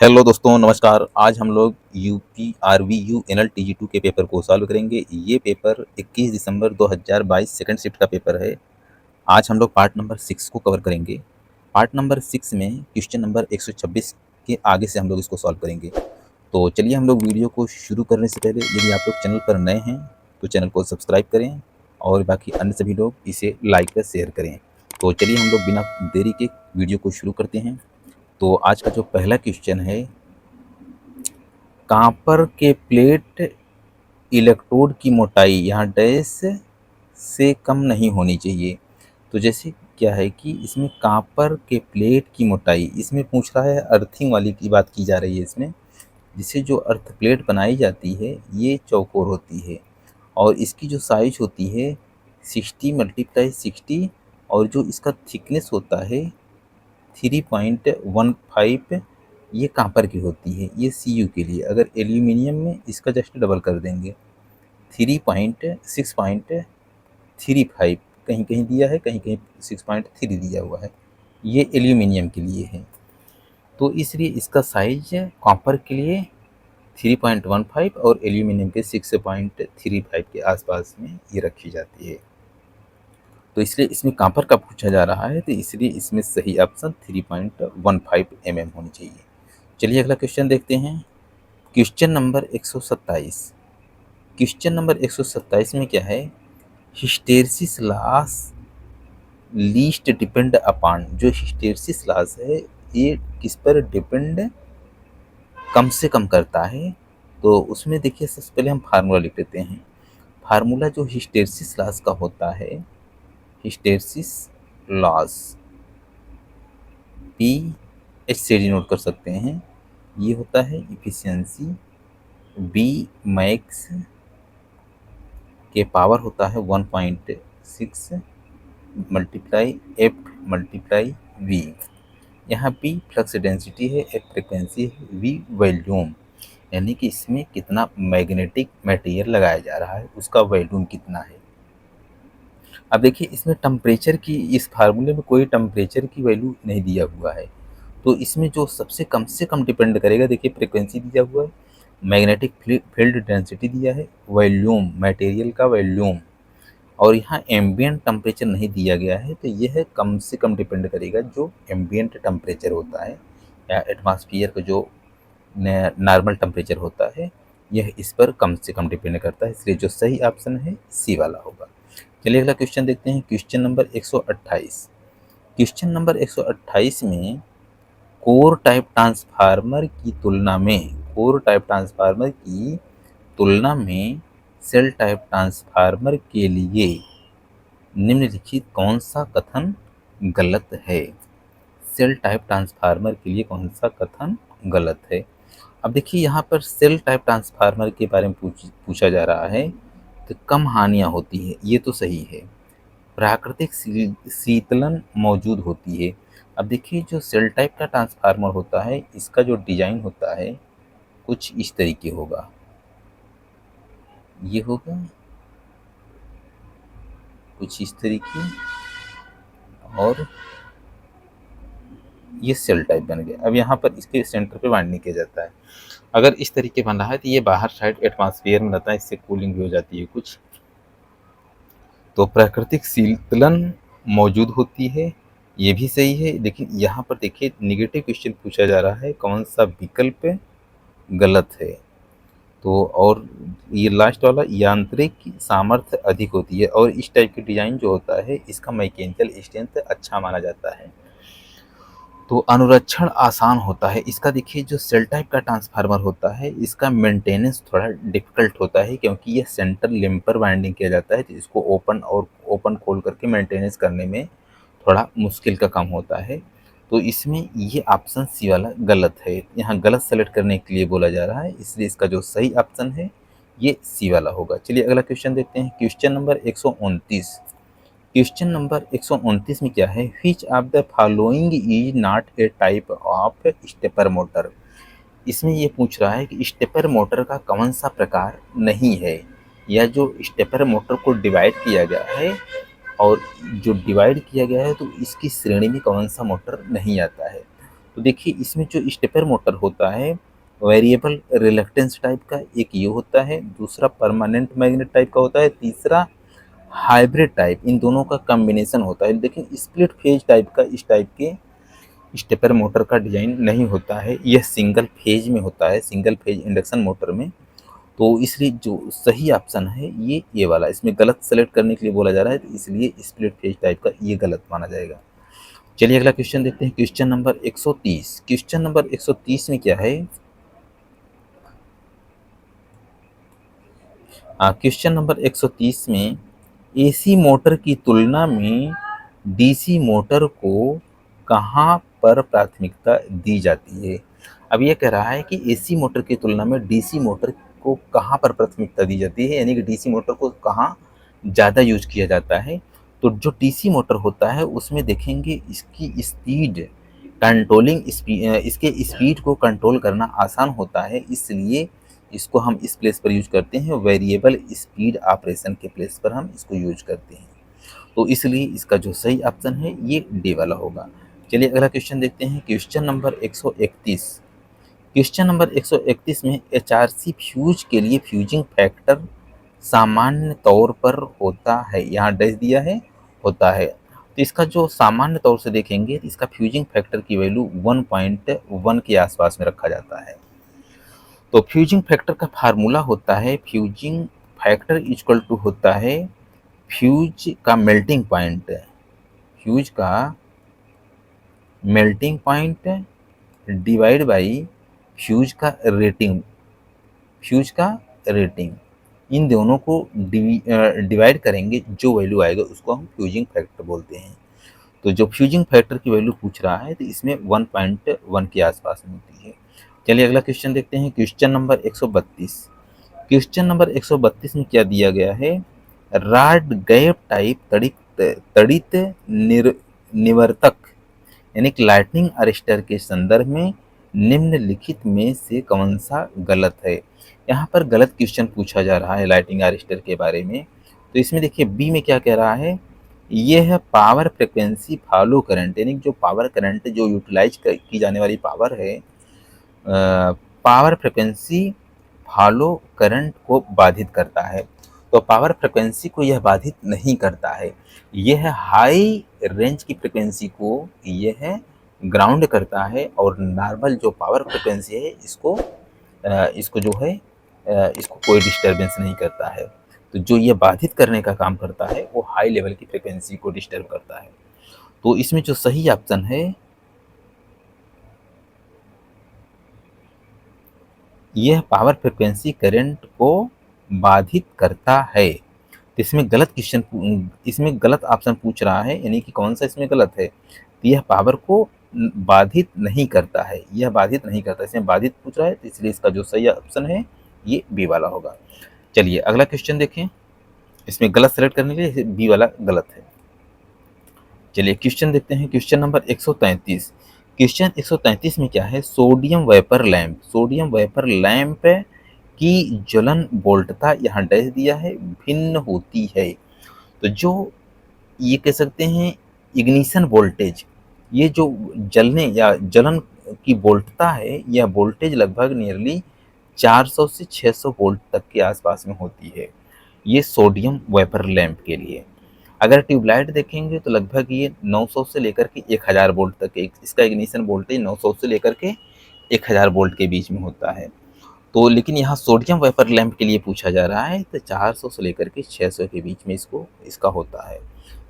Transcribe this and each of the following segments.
Hello दोस्तों, नमस्कार। आज हम लोग यूपी आरवीयू एनएल टीजी 2 के पेपर को सॉल्व करेंगे। ये पेपर 21 दिसंबर 2022 सेकंड शिफ्ट का पेपर है। आज हम लोग पार्ट नंबर 6 को कवर करेंगे। पार्ट नंबर 6 में क्वेश्चन नंबर 126 के आगे से हम लोग इसको सॉल्व करेंगे। तो चलिए हम लोग वीडियो को शुरू करने से पहले यदि आप लोग चैनल पर नए हैं तो चैनल को सब्सक्राइब करें और बाकी अन्य सभी लोग इसे लाइक व शेयर करें। तो चलिए हम लोग बिना देरी के वीडियो को शुरू करते हैं। तो आज का जो पहला क्वेश्चन है, कॉपर के प्लेट इलेक्ट्रोड की मोटाई यहाँ डैश से कम नहीं होनी चाहिए। तो जैसे क्या है कि इसमें कॉपर के प्लेट की मोटाई इसमें पूछ रहा है, अर्थिंग वाली की बात की जा रही है इसमें। जिससे जो अर्थ प्लेट बनाई जाती है ये चौकोर होती है और इसकी जो साइज होती है 60 × 60 और जो इसका थिकनेस होता है 3.15 ये कॉपर की होती है। ये Cu के लिए, अगर एल्यूमिनियम में इसका जस्ट डबल कर देंगे 6.35 कहीं कहीं दिया है, कहीं कहीं 6.3 दिया हुआ है। ये एल्यूमिनियम के लिए है, तो इसलिए इसका साइज कॉपर के लिए 3.15 और एल्यूमिनियम के 6.35 के आसपास में ये रखी जाती है। तो इसलिए इसमें कॉपर का पूछा जा रहा है, तो इसलिए इसमें सही ऑप्शन 3.15 mm होनी चाहिए। चलिए अगला क्वेश्चन देखते हैं। Question number 127। क्वेश्चन नंबर 127 में क्या है, hysteresis loss least depend upon. जो हिस्टेरेसिस लॉस है ये किस पर डिपेंड कम से कम करता है। तो उसमें देखिए सबसे पहले हम फार्मूला लिख लेते हैं। फार्मूला जो हिस्टेरेसिस लॉस का होता है, हिस्टेरेसिस लॉस पी एच से डिनोट कर सकते हैं। ये होता है इफिशियंसी बी मैक्स के पावर होता है 1.6 मल्टीप्लाई एफ मल्टीप्लाई वी। यहाँ पी फ्लक्स डेंसिटी है, एफ फ्रिक्वेंसी है, वी वॉल्यूम, यानी कि इसमें कितना मैग्नेटिक मटेरियल लगाया जा रहा है उसका वॉल्यूम कितना है। अब देखिए इसमें टेम्परेचर की, इस फार्मूले में कोई टेम्परेचर की वैल्यू नहीं दिया हुआ है। तो इसमें जो सबसे कम से कम डिपेंड करेगा, देखिए फ्रिक्वेंसी दिया हुआ है, मैग्नेटिक फील्ड डेंसिटी दिया है, वॉल्यूम मटेरियल का वॉल्यूम, और यहाँ एम्बिएंट टेम्परेचर नहीं दिया गया है। तो यह कम से कम डिपेंड करेगा जो एम्बिएंट टेम्परेचर होता है या एटमॉस्फेयर का जो नॉर्मल टेम्परेचर होता है, यह इस पर कम से कम डिपेंड करता है। इसलिए जो सही ऑप्शन है सी वाला होगा। चलिए अगला क्वेश्चन देखते हैं। Question number 128। क्वेश्चन नंबर 128 में कोर टाइप ट्रांसफार्मर की तुलना में, कोर टाइप ट्रांसफार्मर की तुलना में सेल टाइप ट्रांसफार्मर के लिए निम्नलिखित कौन सा कथन गलत है। सेल टाइप ट्रांसफार्मर के लिए कौन सा कथन गलत है। अब देखिए यहाँ पर सेल टाइप ट्रांसफार्मर के बारे में पूछा जा रहा है, तो कम हानियाँ होती है, ये तो सही है। प्राकृतिक शीतलन मौजूद होती है। अब देखिए जो सेल टाइप का ट्रांसफार्मर होता है इसका जो डिजाइन होता है कुछ इस तरीके होगा, ये होगा कुछ इस तरीके, और ये सेल टाइप बन गया। अब यहाँ पर इसके सेंटर पे वाइंडिंग किया जाता है। अगर इस तरीके बन रहा है तो ये बाहर साइड एटमॉस्फेयर में रहता है, इससे कूलिंग भी हो जाती है कुछ। तो प्राकृतिक शीतलन मौजूद होती है, ये भी सही है। लेकिन यहाँ पर देखिए निगेटिव क्वेश्चन पूछा जा रहा है, कौन सा विकल्प गलत है। तो और ये लास्ट वाला, यांत्रिक सामर्थ्य अधिक होती है, और इस टाइप की डिजाइन जो होता है इसका मैकेनिकल स्ट्रेंथ अच्छा माना जाता है, तो अनुरक्षण आसान होता है इसका। देखिए जो सेल टाइप का ट्रांसफार्मर होता है इसका मेंटेनेंस थोड़ा डिफिकल्ट होता है, क्योंकि ये सेंटर लिम्पर वाइंडिंग किया जाता है, तो इसको ओपन खोल करके मेंटेनेंस करने में थोड़ा मुश्किल का काम होता है। तो इसमें ये ऑप्शन सी वाला गलत है, यहाँ गलत सेलेक्ट करने के लिए बोला जा रहा है, इसलिए इसका जो सही ऑप्शन है ये सी वाला होगा। चलिए अगला क्वेश्चन देखते हैं। Question number 129। क्वेश्चन नंबर 129 में क्या है, which of the following is not a type of stepper motor. इसमें ये पूछ रहा है कि स्टेपर मोटर का कौन सा प्रकार नहीं है, या जो स्टेपर मोटर को डिवाइड किया गया है और जो डिवाइड किया गया है तो इसकी श्रेणी में कौन सा मोटर नहीं आता है। तो देखिए इसमें जो स्टेपर मोटर होता है वेरिएबल रिलक्टेंस टाइप का, एक ये होता है, दूसरा परमानेंट मैग्नेट टाइप का होता है, तीसरा हाइब्रिड टाइप, इन दोनों का कॉम्बिनेशन होता है। लेकिन स्प्लिट फेज टाइप का इस टाइप के स्टेपर मोटर का डिजाइन नहीं होता है, यह सिंगल फेज में होता है, सिंगल फेज इंडक्शन मोटर में। तो इसलिए जो सही ऑप्शन है ये वाला, इसमें गलत सेलेक्ट करने के लिए बोला जा रहा है, तो इसलिए स्प्लिट फेज टाइप का ये गलत माना जाएगा। चलिए अगला क्वेश्चन देखते हैं, क्वेश्चन नंबर 130। क्वेश्चन नंबर 130 में क्या है, क्वेश्चन नंबर 130 में एसी मोटर की तुलना में डीसी मोटर को कहाँ पर प्राथमिकता दी जाती है। अब ये कह रहा है कि एसी मोटर की तुलना में डीसी मोटर को कहाँ पर प्राथमिकता दी जाती है, यानी कि डीसी मोटर को कहाँ ज़्यादा यूज किया जाता है। तो जो डीसी मोटर होता है उसमें देखेंगे इसकी स्पीड कंट्रोलिंग, इसके स्पीड को कंट्रोल करना आसान होता है, इसलिए इसको हम इस प्लेस पर यूज करते हैं, वेरिएबल स्पीड ऑपरेशन के प्लेस पर हम इसको यूज करते हैं। तो इसलिए इसका जो सही ऑप्शन है ये डी वाला होगा। चलिए अगला क्वेश्चन देखते हैं, क्वेश्चन नंबर 131। क्वेश्चन नंबर 131 में एचआरसी फ्यूज के लिए फ्यूजिंग फैक्टर सामान्य तौर पर होता है, यहाँ डैश दिया है, होता है। तो इसका जो सामान्य तौर से देखेंगे तो इसका फ्यूजिंग फैक्टर की वैल्यू 1.1 के आसपास में रखा जाता है। तो फ्यूजिंग फैक्टर का फार्मूला होता है, फ्यूजिंग फैक्टर इक्वल टू होता है फ्यूज का मेल्टिंग पॉइंट, फ्यूज का melting point divide by fuse का रेटिंग, फ्यूज का रेटिंग, इन दोनों को डिवाइड करेंगे, जो वैल्यू आएगा उसको हम फ्यूजिंग फैक्टर बोलते हैं। तो जो फ्यूजिंग फैक्टर की वैल्यू पूछ रहा है तो इसमें 1.1 के आसपास में होती है। चलिए अगला क्वेश्चन देखते हैं, क्वेश्चन नंबर 132। क्वेश्चन नंबर 132 में क्या दिया गया है, रॉड गैप टाइप तड़ित निवर्तक यानी कि लाइटनिंग अरेस्टर के संदर्भ में निम्नलिखित में से कौन सा गलत है। यहाँ पर गलत क्वेश्चन पूछा जा रहा है लाइटनिंग अरेस्टर के बारे में। तो इसमें देखिए बी में क्या कह रहा है, ये है पावर फ्रिक्वेंसी फॉलो करंट, यानी जो पावर करंट जो यूटिलाइज की जाने वाली पावर है, पावर फ्रिक्वेंसी फॉलो करंट को बाधित करता है। तो पावर फ्रिक्वेंसी को यह बाधित नहीं करता है, यह हाई रेंज की फ्रिक्वेंसी को यह ग्राउंड करता है, और नॉर्मल जो पावर फ्रिक्वेंसी है इसको जो है इसको कोई डिस्टर्बेंस नहीं करता है। तो जो ये बाधित करने का काम करता है वो हाई लेवल की फ्रिक्वेंसी को डिस्टर्ब करता है। तो इसमें जो सही ऑप्शन है यह पावर फ्रिक्वेंसी करंट को बाधित करता है। तो इसमें गलत ऑप्शन पूछ रहा है, यानी कि कौन सा इसमें गलत है, तो यह पावर को बाधित नहीं करता है, यह बाधित नहीं करता, इसमें बाधित पूछ रहा है, तो इसलिए इसका जो सही ऑप्शन है ये बी वाला होगा। चलिए अगला क्वेश्चन देखें, इसमें गलत सेलेक्ट करने के लिए बी वाला गलत है। चलिए क्वेश्चन देखते हैं, क्वेश्चन नंबर 133। क्वेश्चन 133 में क्या है, sodium vapour lamp, sodium vapour lamp की ज्वलन वोल्टता यहाँ डैश दिया है भिन्न होती है। तो जो ये कह सकते हैं इग्निशन वोल्टेज, ये जो जलने या जलन की वोल्टता है, यह वोल्टेज लगभग नियरली 400 से 600 वोल्ट तक के आसपास में होती है, ये सोडियम वेपर लैंप के लिए। अगर ट्यूबलाइट देखेंगे तो लगभग ये 900 से लेकर के 1000 वोल्ट तक के, इसका इग्निशन वोल्टेज 900 से लेकर के 1000 वोल्ट के बीच में होता है। तो लेकिन यहाँ सोडियम वेपर लैंप के लिए पूछा जा रहा है तो 400 से लेकर के 600 के बीच में इसका होता है,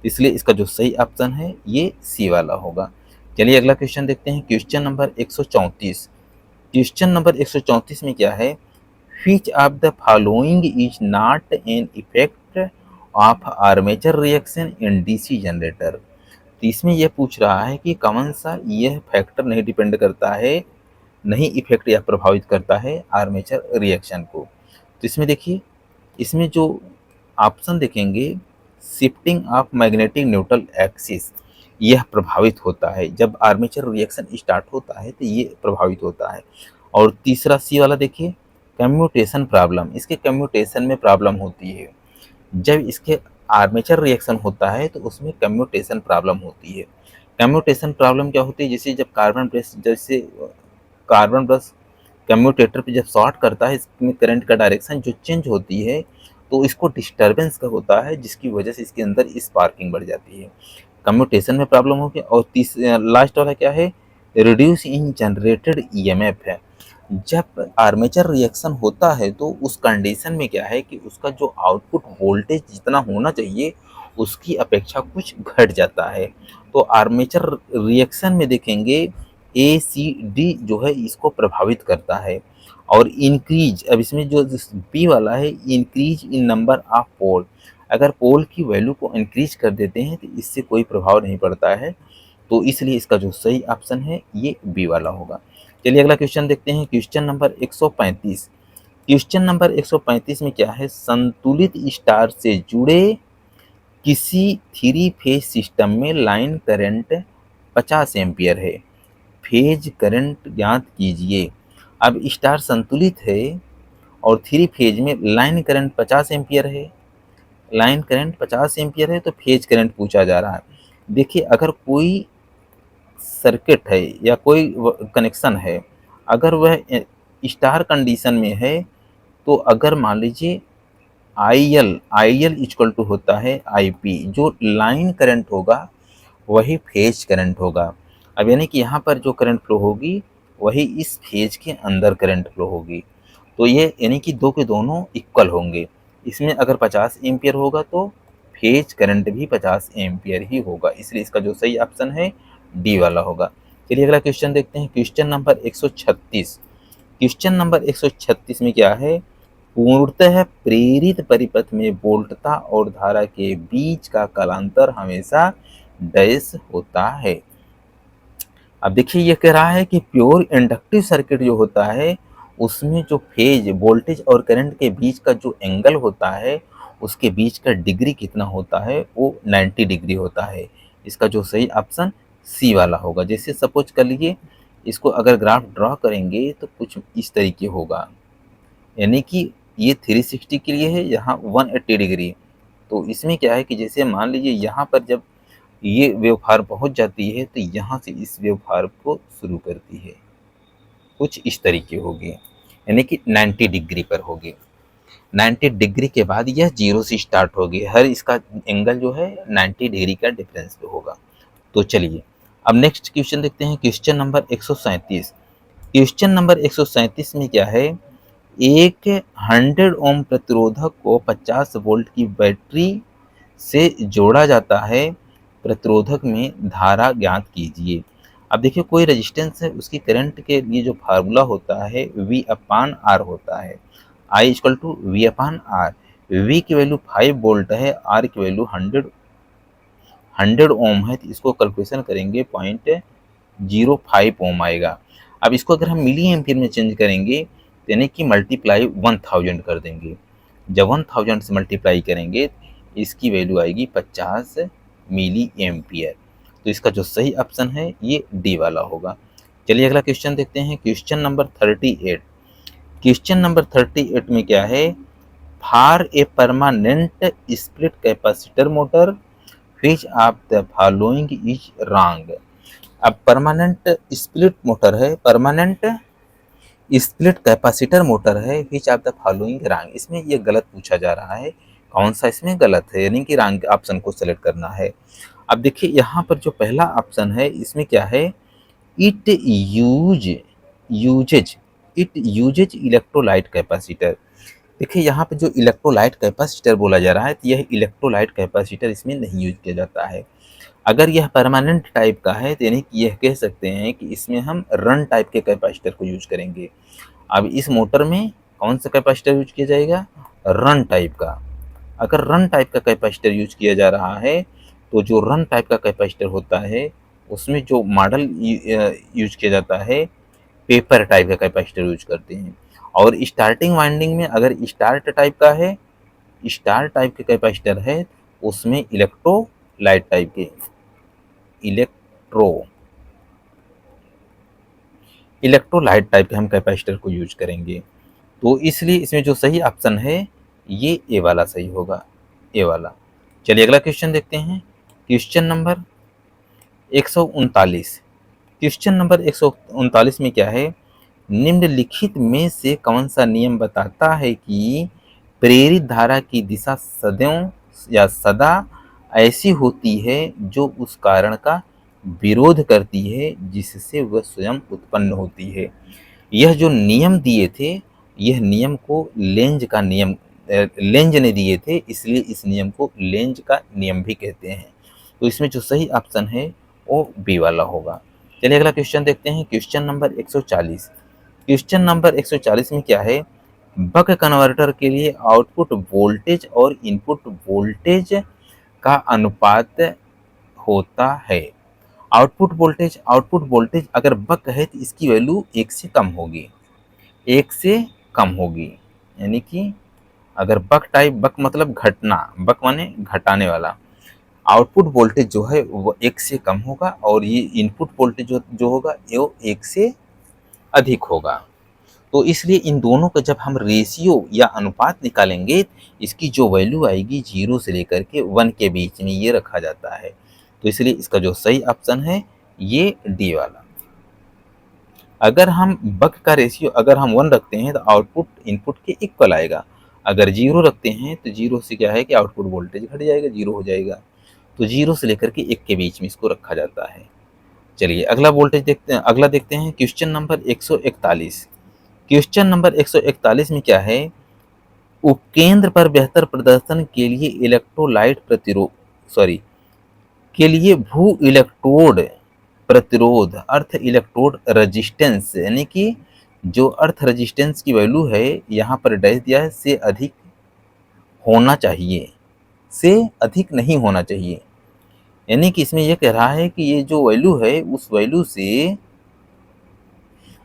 इसलिए इसका जो सही ऑप्शन है ये सी वाला होगा। चलिए अगला क्वेश्चन देखते हैं, क्वेश्चन नंबर 134। क्वेश्चन नंबर 134 में क्या है, which of the following is not an effect of armature reaction in DC generator. तो इसमें यह पूछ रहा है कि कौन सा यह फैक्टर नहीं डिपेंड करता है, नहीं इफेक्ट या प्रभावित करता है आर्मेचर रिएक्शन को। तो इसमें देखिए, इसमें जो ऑप्शन देखेंगे, shifting of magnetic neutral axis, यह प्रभावित होता है जब आर्मेचर रिएक्शन स्टार्ट होता है, तो ये प्रभावित होता है। और तीसरा सी वाला देखिए, कम्यूटेशन प्रॉब्लम, इसके कम्यूटेशन में प्रॉब्लम होती है, जब इसके आर्मेचर रिएक्शन होता है तो उसमें कम्यूटेशन प्रॉब्लम होती है। कम्यूटेशन प्रॉब्लम क्या होती है, जैसे जब कार्बन ब्रश कम्यूटेटर पे जब शॉर्ट करता है, इसमें करंट का डायरेक्शन जो चेंज होती है, तो इसको डिस्टर्बेंस का होता है, जिसकी वजह से इसके अंदर स्पार्किंग बढ़ जाती है। कम्यूटेशन में प्रॉब्लम हो गया। और लास्ट वाला क्या है, रिड्यूस इन जनरेटेड ईएमएफ है। जब आर्मेचर रिएक्शन होता है तो उस कंडीशन में क्या है कि उसका जो आउटपुट वोल्टेज जितना होना चाहिए उसकी अपेक्षा कुछ घट जाता है। तो आर्मेचर रिएक्शन में देखेंगे ए सी डी जो है इसको प्रभावित करता है। और इंक्रीज, अब इसमें जो बी वाला है, इंक्रीज इन नंबर ऑफ पोल, अगर पोल की वैल्यू को इंक्रीज कर देते हैं तो इससे कोई प्रभाव नहीं पड़ता है। तो इसलिए इसका जो सही ऑप्शन है ये बी वाला होगा। चलिए अगला क्वेश्चन देखते हैं, क्वेश्चन नंबर 135। क्वेश्चन नंबर 135 में क्या है, संतुलित स्टार से जुड़े किसी थ्री फेज सिस्टम में लाइन करंट 50 एम्पियर है, फेज करंट ज्ञात कीजिए। अब स्टार संतुलित है और थ्री फेज में लाइन करंट 50 एम्पियर है, लाइन करंट 50 एम्पियर है तो फेज करंट पूछा जा रहा है। देखिए अगर कोई सर्किट है या कोई कनेक्शन है, अगर वह स्टार कंडीशन में है, तो अगर मान लीजिए आई एल इक्वल टू होता है आई पी, जो लाइन करंट होगा वही फेज करंट होगा। अब यानी कि यहाँ पर जो करंट फ्लो होगी वही इस फेज के अंदर करंट फ्लो होगी। तो ये यानी कि दो के दोनों इक्वल होंगे। इसमें अगर 50 एम्पियर होगा तो फेज करंट भी 50 एम्पियर ही होगा, इसलिए इसका जो सही ऑप्शन है डी वाला होगा। चलिए अगला क्वेश्चन देखते हैं, क्वेश्चन नंबर 136। क्वेश्चन नंबर 136 में क्या है, पूर्णतः प्रेरित परिपथ में वोल्टता और धारा के बीच का कालांतर हमेशा डैश होता है। अब देखिए ये कह रहा है कि प्योर इंडक्टिव सर्किट जो होता है उसमें जो फेज वोल्टेज और करंट के बीच का जो एंगल होता है उसके बीच का डिग्री कितना होता है, वो 90 डिग्री होता है। इसका जो सही ऑप्शन सी वाला होगा। जैसे सपोज कर लीजिए इसको अगर ग्राफ ड्रॉ करेंगे तो कुछ इस तरीके होगा, यानी कि ये 360 के लिए है, यहाँ 180 डिग्री। तो इसमें क्या है कि जैसे मान लीजिए यहाँ पर जब ये व्यवहार पहुंच जाती है तो यहाँ से इस व्यवहार को शुरू करती है, कुछ इस तरीके होगी, यानी कि 90 डिग्री पर होगी। 90 डिग्री के बाद यह जीरो से स्टार्ट होगी, हर इसका एंगल जो है 90 डिग्री का डिफरेंस पे होगा। तो चलिए अब नेक्स्ट क्वेश्चन देखते हैं, क्वेश्चन नंबर 137। क्वेश्चन नंबर 137 में क्या है, एक 100 ओम प्रतिरोधक को 50 वोल्ट की बैटरी से जोड़ा जाता है, प्रतिरोधक में धारा ज्ञात कीजिए। अब देखिए कोई रेजिस्टेंस है, उसकी करंट के लिए जो फार्मूला होता है V अपान R होता है, I equal to V upon R। V की वैल्यू 5 वोल्ट है, R की वैल्यू 100 ओम है, तो इसको कैलकुलेशन करेंगे 0.05 ओम आएगा। अब इसको अगर हम मिली एम्पियर में चेंज करेंगे यानी कि मल्टीप्लाई 1000 कर देंगे, जब 1000 से मल्टीप्लाई करेंगे इसकी वैल्यू आएगी 50 मिली एम्पियर। तो इसका जो सही ऑप्शन है ये डी वाला होगा। चलिए अगला क्वेश्चन देखते हैं, क्वेश्चन नंबर 38। क्वेश्चन नंबर 38 में क्या है, for a permanent split capacitor motor which of the following is wrong. अब परमानेंट स्प्लिट मोटर है, परमानेंट स्प्लिट कैपेसिटर मोटर है, which of the following wrong. इसमें ये गलत पूछा जा रहा है, कौन सा इसमें गलत है, यानी कि रॉन्ग ऑप्शन को सेलेक्ट करना है। अब देखिए यहाँ पर जो पहला ऑप्शन है इसमें क्या है, इट यूजेज इलेक्ट्रोलाइट कैपेसिटर। देखिए यहाँ पे जो इलेक्ट्रोलाइट कैपेसिटर बोला जा रहा है तो यह इलेक्ट्रोलाइट कैपेसिटर इसमें नहीं यूज किया जाता है। अगर यह परमानेंट टाइप का है तो यानी कि यह कह सकते हैं कि इसमें हम रन टाइप के कैपेसिटर को यूज करेंगे। अब इस मोटर में कौन सा कैपेसिटर यूज किया जाएगा, रन टाइप का। अगर रन टाइप का कैपेसिटर यूज किया जा रहा है तो जो रन टाइप का कैपेसिटर होता है उसमें जो मॉडल यूज किया जाता है पेपर टाइप का कैपेसिटर यूज करते हैं। और स्टार्टिंग वाइंडिंग में अगर स्टार्ट टाइप का है, स्टार टाइप के कैपेसिटर है, उसमें इलेक्ट्रोलाइट टाइप के इलेक्ट्रोलाइट टाइप के हम कैपेसिटर को यूज करेंगे। तो इसलिए इसमें जो सही ऑप्शन है ये ए वाला सही होगा, ए वाला। चलिए अगला क्वेश्चन देखते हैं, क्वेश्चन नंबर 139। क्वेश्चन नंबर 139 में क्या है, निम्नलिखित में से कौन सा नियम बताता है कि प्रेरित धारा की दिशा सदैव या सदा ऐसी होती है जो उस कारण का विरोध करती है जिससे वह स्वयं उत्पन्न होती है। यह जो नियम दिए थे, यह नियम को लेंज ने दिए थे, इसलिए इस नियम को लेंज का नियम भी कहते हैं। तो इसमें जो सही ऑप्शन है वो बी वाला होगा। चलिए अगला क्वेश्चन देखते हैं, क्वेश्चन नंबर 140। क्वेश्चन नंबर 140 में क्या है, बक कन्वर्टर के लिए आउटपुट वोल्टेज और इनपुट वोल्टेज का अनुपात होता है। आउटपुट वोल्टेज अगर बक है तो इसकी वैल्यू 1 से कम होगी, 1 से कम होगी। यानी कि अगर बक मतलब घटना, बक माने घटाने वाला, आउटपुट वोल्टेज जो है वो 1 से कम होगा और ये इनपुट वोल्टेज जो होगा वो 1 से अधिक होगा। तो इसलिए इन दोनों का जब हम रेशियो या अनुपात निकालेंगे, इसकी जो वैल्यू आएगी 0 से लेकर के 1 के बीच में ये रखा जाता है। तो इसलिए इसका जो सही ऑप्शन है ये डी वाला। अगर हम बक का रेशियो अगर हम 1 रखते हैं तो आउटपुट इनपुट के इक्वल आएगा। अगर 0 रखते हैं तो 0 से क्या है कि आउटपुट वोल्टेज घट जाएगा, 0 हो जाएगा। तो 0 से लेकर के 1 के बीच में इसको रखा जाता है। चलिए अगला देखते हैं क्वेश्चन नंबर 141। क्वेश्चन नंबर 141 में क्या है, उपकेंद्र पर बेहतर प्रदर्शन के लिए इलेक्ट्रोलाइट प्रतिरोध के लिए भू इलेक्ट्रोड प्रतिरोध अर्थ इलेक्ट्रोड रेजिस्टेंस, यानी कि जो अर्थ रेजिस्टेंस की वैल्यू है यहाँ पर डैश दिया है, से अधिक होना चाहिए, से अधिक नहीं होना चाहिए। यानी कि इसमें यह कह रहा है कि ये जो वैल्यू है उस वैल्यू से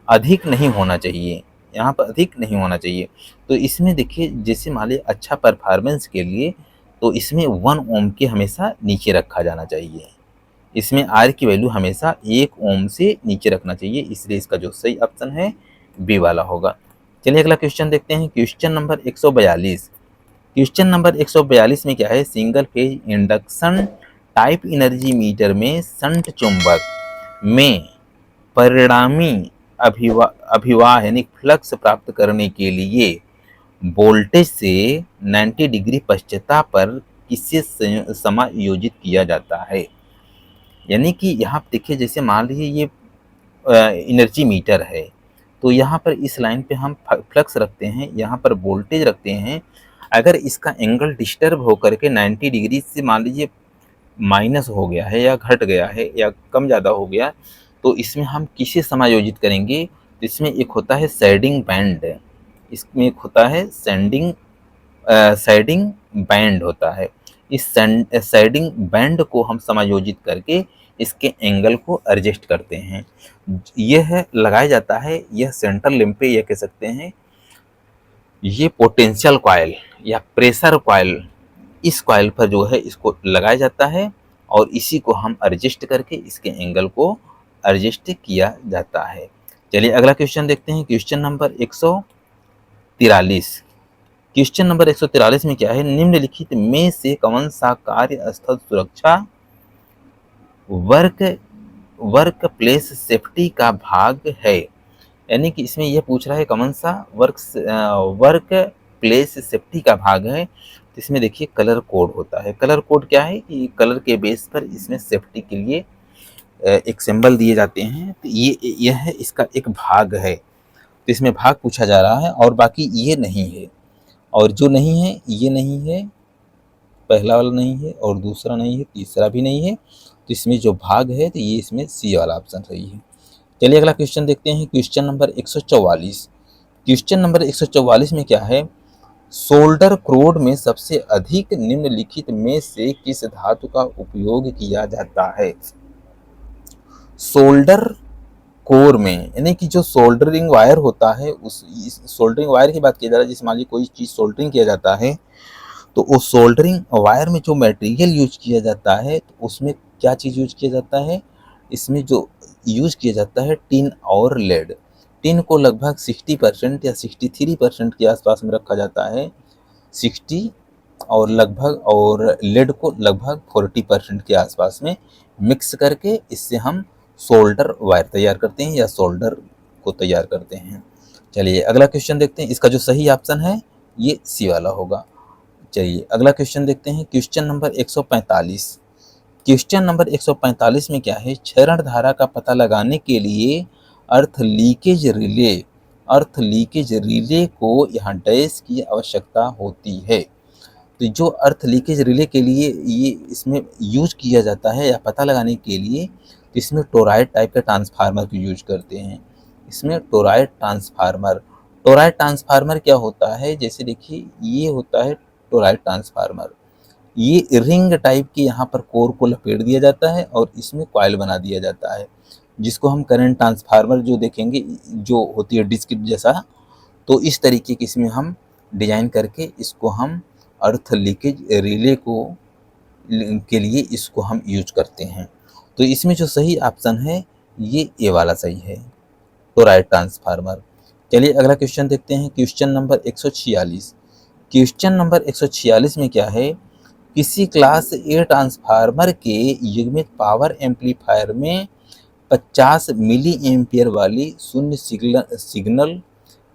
अधिक नहीं होना चाहिए, यहाँ पर अधिक नहीं होना चाहिए। तो इसमें देखिए जैसे मान लीजिए अच्छा परफॉर्मेंस के लिए तो इसमें 1 ओम के हमेशा नीचे रखा जाना चाहिए। इसमें आर की वैल्यू हमेशा 1 ओम से नीचे रखना चाहिए, इसलिए इसका जो सही ऑप्शन है बी वाला होगा। चलिए अगला क्वेश्चन देखते हैं, क्वेश्चन नंबर 142। क्वेश्चन नंबर 142 में क्या है, single phase induction type energy meter में शंट चुंबक में परिणामी अभिवाह यानी फ्लक्स प्राप्त करने के लिए वोल्टेज से 90 डिग्री पश्चता पर किससे समायोजित किया जाता है। यानी कि यहाँ देखिए जैसे मान लीजिए ये एनर्जी मीटर है, तो यहाँ पर इस लाइन पे हम फ्लक्स रखते हैं, यहाँ पर वोल्टेज रखते हैं। अगर इसका एंगल डिस्टर्ब होकर के 90 डिग्री से मान लीजिए माइनस हो गया है या घट गया है या कम ज़्यादा हो गया, तो इसमें हम किसे समायोजित करेंगे। तो इसमें एक होता है सैडिंग बैंड, इसमें एक होता है सैडिंग बैंड होता है। इस सैडिंग बैंड को हम समायोजित करके इसके एंगल को एडजस्ट करते हैं। यह लगाया जाता है, यह सेंट्रल लिंब पे, यह कह सकते हैं ये पोटेंशियल कॉइल या प्रेशर कॉइल, इस कॉइल पर जो है इसको लगाया जाता है और इसी को हम एडजस्ट करके इसके एंगल को एडजस्ट किया जाता है। चलिए अगला क्वेश्चन देखते हैं, क्वेश्चन नंबर 143। क्वेश्चन नंबर 143 में क्या है, निम्नलिखित में से कौन सा कार्यस्थल सुरक्षा वर्क प्लेस सेफ्टी का भाग है। यानी कि इसमें यह पूछ रहा है कौन सा वर्क प्लेस सेफ्टी का भाग है। तो इसमें देखिए कलर कोड होता है। कलर कोड क्या है कि कलर के बेस पर इसमें सेफ्टी के लिए एक सिंबल दिए जाते हैं। तो यह है इसका एक भाग है, तो इसमें भाग पूछा जा रहा है और बाकी ये नहीं है, और जो नहीं है ये नहीं है, पहला वाला नहीं है और दूसरा नहीं है, तीसरा भी नहीं है। तो इसमें जो भाग है तो ये इसमें सी वाला ऑप्शन सही है। चलिए अगला क्वेश्चन देखते हैं, क्वेश्चन नंबर 144। क्वेश्चन नंबर 144 में क्या है, सोल्डर क्रोड में सबसे अधिक निम्नलिखित में से किस धातु का उपयोग किया जाता है। सोल्डर कोर में यानी कि जो सोल्डरिंग वायर होता है, उस सोल्डरिंग वायर की बात की जा रही है। जैसे मान लीजिए कोई चीज़ सोल्डरिंग किया जाता है तो उस सोल्डरिंग वायर में जो मटेरियल यूज किया जाता है तो उसमें क्या चीज़ यूज किया जाता है, इसमें जो यूज किया जाता है टिन और लेड। टिन को लगभग 60% या 63% के आसपास में रखा जाता है, 60 और लेड को लगभग 40% के आसपास में मिक्स करके इससे हम सोल्डर वायर तैयार करते हैं या सोल्डर को तैयार करते हैं। चलिए अगला क्वेश्चन देखते हैं। इसका जो सही ऑप्शन है ये सी वाला होगा। चलिए अगला क्वेश्चन देखते हैं। Question number 145। क्वेश्चन नंबर 145 में क्या है, क्षरण धारा का पता लगाने के लिए अर्थ लीकेज रिले को यहाँ डैश की आवश्यकता होती है। तो जो अर्थ लीकेज रिले के लिए ये इसमें यूज किया जाता है या पता लगाने के लिए, तो इसमें टोरॉइड टाइप का ट्रांसफार्मर को यूज करते हैं। इसमें टोरॉइड ट्रांसफार्मर क्या होता है, जैसे देखिए ये होता है टोरॉइड ट्रांसफार्मर। ये रिंग टाइप के यहाँ पर कोर को लपेट दिया जाता है और इसमें कॉइल बना दिया जाता है, जिसको हम करंट ट्रांसफार्मर जो देखेंगे जो होती है डिस्क जैसा, तो इस तरीके की इसमें हम डिजाइन करके इसको हम अर्थ लीकेज रिले को के लिए इसको हम यूज करते हैं। तो इसमें जो सही ऑप्शन है ये ए वाला सही है, टोरॉइड ट्रांसफार्मर। चलिए अगला क्वेश्चन देखते हैं। Question number 146। क्वेश्चन नंबर 146 में क्या है, किसी क्लास ए ट्रांसफार्मर के युग्मित पावर एम्पलीफायर में 50 मिली एम्पियर वाली शून्य सिग्नल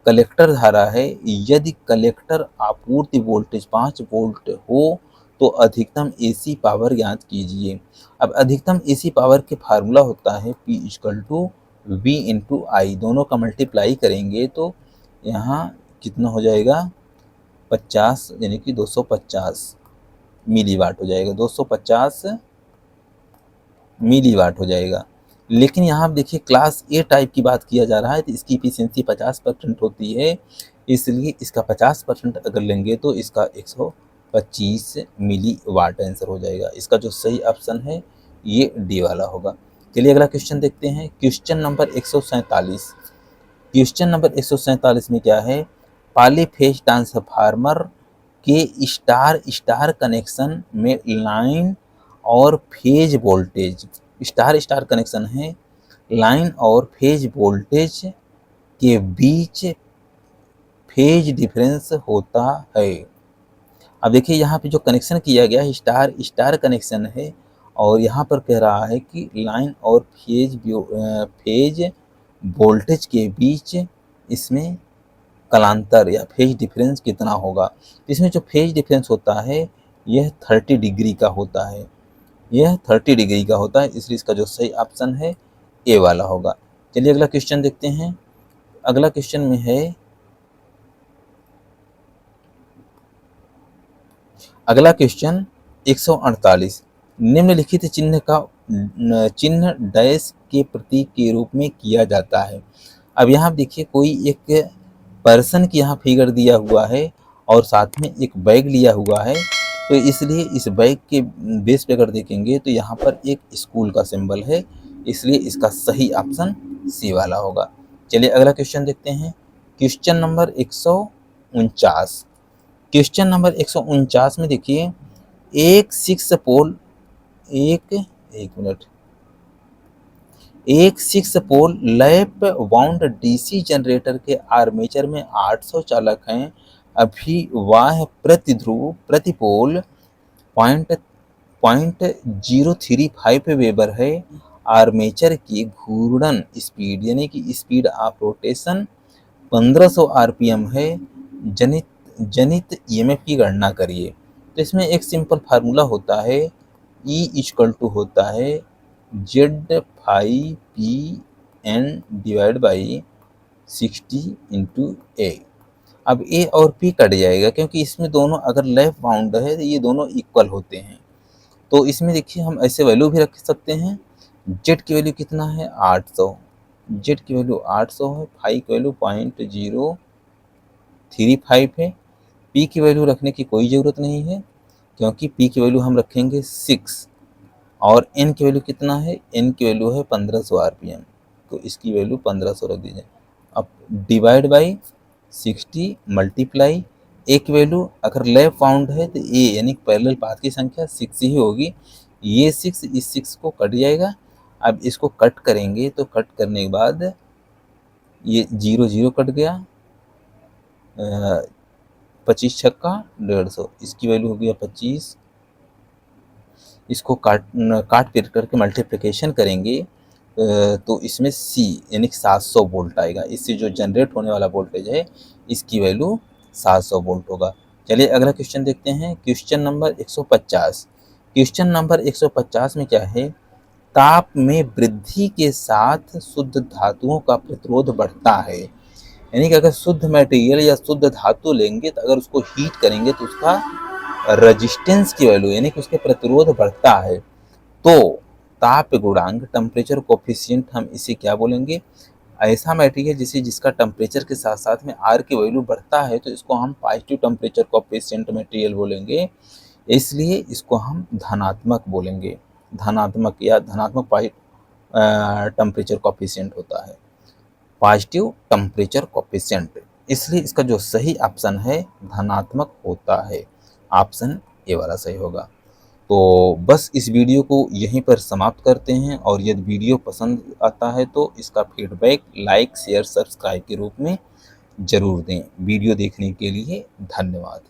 कलेक्टर धारा है। यदि कलेक्टर आपूर्ति वोल्टेज 5 वोल्ट हो तो अधिकतम एसी पावर ज्ञात कीजिए। अब अधिकतम एसी पावर के फार्मूला होता है P = V × I। दोनों का मल्टीप्लाई करेंगे तो यहाँ कितना हो जाएगा, 50 यानी कि 250 मिलीवाट हो जाएगा, 250 मिलीवाट हो जाएगा। लेकिन यहाँ आप देखिए क्लास ए टाइप की बात किया जा रहा है तो इसकी इफिशियंसी 50% होती है, इसलिए इसका 50% अगर लेंगे तो इसका 125 मिलीवाट आंसर हो जाएगा। इसका जो सही ऑप्शन है ये डी वाला होगा। चलिए अगला क्वेश्चन देखते हैं। Question number 147। क्वेश्चन नंबर 147 में क्या है, पॉलीफेज ट्रांसफार्मर के स्टार स्टार कनेक्शन में लाइन और phase voltage, star star connection है, लाइन और फेज वोल्टेज के बीच फेज डिफरेंस होता है। अब देखिए यहाँ पे जो कनेक्शन किया गया है स्टार स्टार कनेक्शन है और यहाँ पर कह रहा है कि लाइन और फेज वोल्टेज के बीच इसमें कलांतर या फेज डिफरेंस कितना होगा। इसमें जो फेज डिफरेंस होता है यह 30 डिग्री का होता है, यह 30 डिग्री का होता है, इसलिए इसका जो सही ऑप्शन है ए वाला होगा। चलिए अगला क्वेश्चन देखते हैं। अगला क्वेश्चन में है, अगला क्वेश्चन 148। निम्नलिखित चिन्ह डैश के प्रतीक के रूप में किया जाता है। अब यहाँ देखिए कोई एक पर्सन की यहाँ फिगर दिया हुआ है और साथ में एक बैग लिया हुआ है, तो इसलिए इस बैग के बेस पे अगर देखेंगे तो यहाँ पर एक स्कूल का सिंबल है, इसलिए इसका सही ऑप्शन सी वाला होगा। चलिए अगला क्वेश्चन देखते हैं। Question number 149। क्वेश्चन नंबर 149 में देखिए एक six pole lap wound DC generator के आर्मेचर में 800 चालक हैं। अभिवाह प्रतिपोल 0.035 वेबर है। आर्मेचर की घूर्णन स्पीड यानी कि स्पीड ऑफ रोटेशन 1500 आरपीएम है। जनित ईएमएफ की गणना करिए। तो इसमें एक सिंपल फार्मूला होता है, E = होता है Z∅P∗60 × A। अब A और P कट जाएगा क्योंकि इसमें दोनों अगर लेफ्ट बाउंड है तो ये दोनों इक्वल होते हैं। तो इसमें देखिए हम ऐसे वैल्यू भी रख सकते हैं। Z की वैल्यू कितना है 800, Z की वैल्यू 800 है, फाई की वैल्यू 0.035 है। P की वैल्यू रखने की कोई ज़रूरत नहीं है क्योंकि P की वैल्यू हम रखेंगे 6 और N की वैल्यू कितना है, N की वैल्यू है 1500 आरपीएम, तो इसकी वैल्यू 1500 रख दीजिए। अब डिवाइड बाई 60 मल्टीप्लाई A की वैल्यू अगर लेफ्ट बाउंड है तो A यानी पैरेलल पाथ की संख्या 6 ही होगी। ये 6 इस 6 को कट जाएगा। अब इसको कट करेंगे तो कट करने के बाद ये 0 0 कट गया, 25 छक्का 150, इसकी वैल्यू हो गया 25। इसको काट पीट करके मल्टीप्लिकेशन करेंगे तो इसमें सी यानी 700 वोल्ट आएगा। इससे जो जनरेट होने वाला वोल्टेज है इसकी वैल्यू 700 वोल्ट होगा। चलिए अगला क्वेश्चन देखते हैं। Question number 150। क्वेश्चन नंबर 150 में क्या है, ताप में वृद्धि के साथ शुद्ध धातुओं का प्रतिरोध बढ़ता है। यानी कि अगर शुद्ध मटेरियल या शुद्ध धातु लेंगे तो अगर उसको हीट करेंगे तो उसका रेजिस्टेंस की वैल्यू यानी कि उसके प्रतिरोध बढ़ता है। तो ताप गुणांक टेम्परेचर कोफिशिएंट हम इसे क्या बोलेंगे, ऐसा मटेरियल जिसका टेम्परेचर के साथ साथ में आर की वैल्यू बढ़ता है तो इसको हम पॉजिटिव टेम्परेचर कोफिशिएंट मटेरियल बोलेंगे। इसलिए इसको हम धनात्मक बोलेंगे। धनात्मक या धनात्मक टेम्परेचर कोफिशिएंट होता है, पॉजिटिव टेम्परेचर कोफिशिएंट। इसलिए इसका जो सही ऑप्शन है धनात्मक होता है। ऑप्शन ए वाला सही होगा। तो बस इस वीडियो को यहीं पर समाप्त करते हैं, और यदि वीडियो पसंद आता है तो इसका फीडबैक लाइक शेयर सब्सक्राइब के रूप में ज़रूर दें। वीडियो देखने के लिए धन्यवाद।